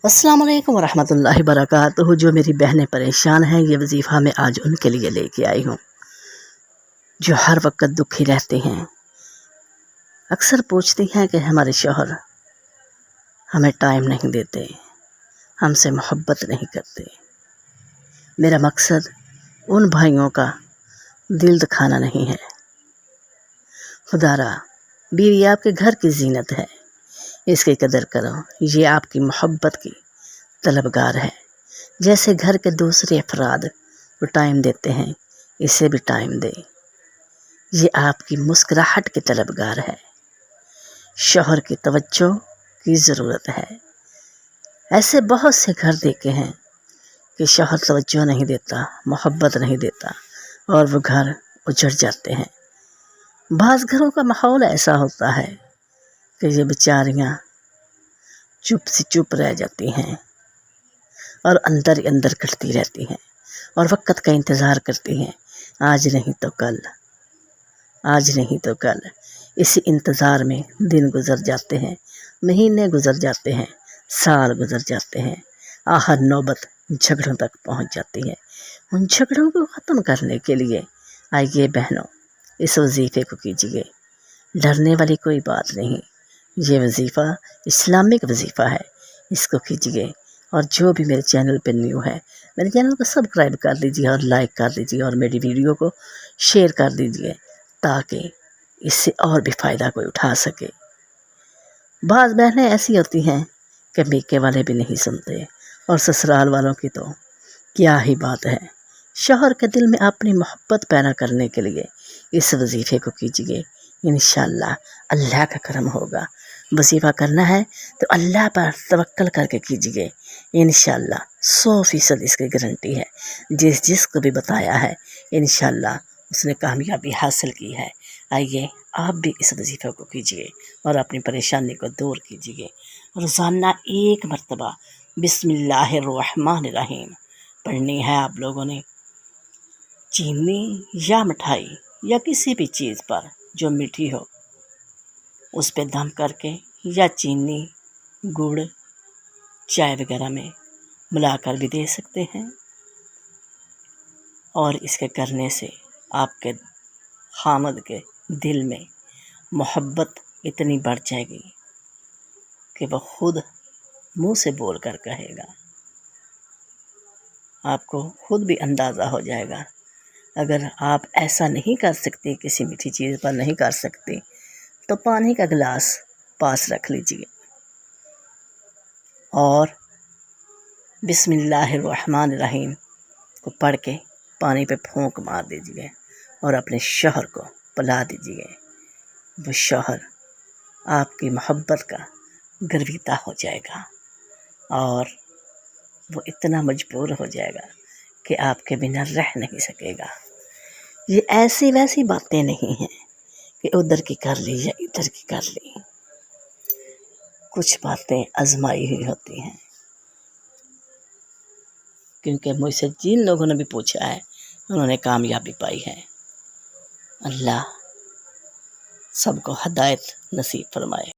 السلام علیکم ورحمۃ اللہ وبرکاتہ۔ جو میری بہنیں پریشان ہیں، یہ وظیفہ میں آج ان کے لیے لے کے آئی ہوں، جو ہر وقت دکھی رہتے ہیں۔ اکثر پوچھتی ہیں کہ ہمارے شوہر ہمیں ٹائم نہیں دیتے، ہم سے محبت نہیں کرتے۔ میرا مقصد ان بھائیوں کا دل دکھانا نہیں ہے۔ خدا را، بیوی آپ کے گھر کی زینت ہے، اس کی قدر کرو۔ یہ آپ کی محبت کی طلبگار ہے۔ جیسے گھر کے دوسرے افراد کو ٹائم دیتے ہیں، اسے بھی ٹائم دے۔ یہ آپ کی مسکراہٹ کی طلبگار ہے۔ شوہر کی توجہ کی ضرورت ہے۔ ایسے بہت سے گھر دیکھے ہیں کہ شوہر توجہ نہیں دیتا، محبت نہیں دیتا، اور وہ گھر اجڑ جاتے ہیں۔ بعض گھروں کا ماحول ایسا ہوتا ہے کہ یہ بیچاریاں چپ سے چپ رہ جاتی ہیں اور اندر ہی اندر کٹتی رہتی ہیں اور وقت کا انتظار کرتی ہیں، آج نہیں تو کل، آج نہیں تو کل۔ اسی انتظار میں دن گزر جاتے ہیں، مہینے گزر جاتے ہیں، سال گزر جاتے ہیں، آخر نوبت جھگڑوں تک پہنچ جاتی ہے۔ ان جھگڑوں کو ختم کرنے کے لیے آئیے بہنوں، اس وظیفے کو کیجیے۔ ڈرنے والی کوئی بات نہیں، یہ وظیفہ اسلامک وظیفہ ہے، اس کو کیجیے۔ اور جو بھی میرے چینل پہ نیو ہے، میرے چینل کو سبسکرائب کر دیجیے اور لائک کر دیجیے، اور میری ویڈیو کو شیئر کر دیجیے تاکہ اس سے اور بھی فائدہ کوئی اٹھا سکے۔ بعض بہنیں ایسی ہوتی ہیں کہ میکے والے بھی نہیں سنتے، اور سسرال والوں کی تو کیا ہی بات ہے۔ شوہر کے دل میں اپنی محبت پیدا کرنے کے لیے اس وظیفے کو کیجیے، انشاءاللہ اللہ کا کرم ہوگا۔ وظیفہ کرنا ہے تو اللہ پر توکل کر کے کیجیے، انشاءاللہ 100% اس کی گارنٹی ہے۔ جس کو بھی بتایا ہے، انشاءاللہ اس نے کامیابی حاصل کی ہے۔ آئیے آپ بھی اس وظیفے کو کیجیے اور اپنی پریشانی کو دور کیجیے۔ روزانہ 1 مرتبہ بسم اللہ الرحمن الرحیم پڑھنی ہے آپ لوگوں نے۔ چینی یا مٹھائی یا کسی بھی چیز پر جو میٹھی ہو، اس پہ دم کر کے، یا چینی، گڑ، چائے وغیرہ میں ملا کر بھی دے سکتے ہیں۔ اور اس کے کرنے سے آپ کے خامد کے دل میں محبت اتنی بڑھ جائے گی کہ وہ خود منہ سے بول کر کہے گا۔ آپ کو خود بھی اندازہ ہو جائے گا۔ اگر آپ ایسا نہیں کر سکتے، کسی میٹھی چیز پر نہیں کر سکتے، تو پانی کا گلاس پاس رکھ لیجیے اور بسم اللہ الرحمن الرحیم کو پڑھ کے پانی پہ پھونک مار دیجیے اور اپنے شوہر کو پلا دیجیے۔ وہ شوہر آپ کی محبت کا گرویدہ ہو جائے گا اور وہ اتنا مجبور ہو جائے گا کہ آپ کے بنا رہ نہیں سکے گا۔ یہ ایسی ویسی باتیں نہیں ہیں کہ ادھر کی کر لی یا ادھر کی کر لی۔ کچھ باتیں آزمائی ہوئی ہوتی ہیں، کیونکہ مجھ سے جن لوگوں نے بھی پوچھا ہے انہوں نے کامیابی پائی ہے۔ اللہ سب کو ہدایت نصیب فرمائے۔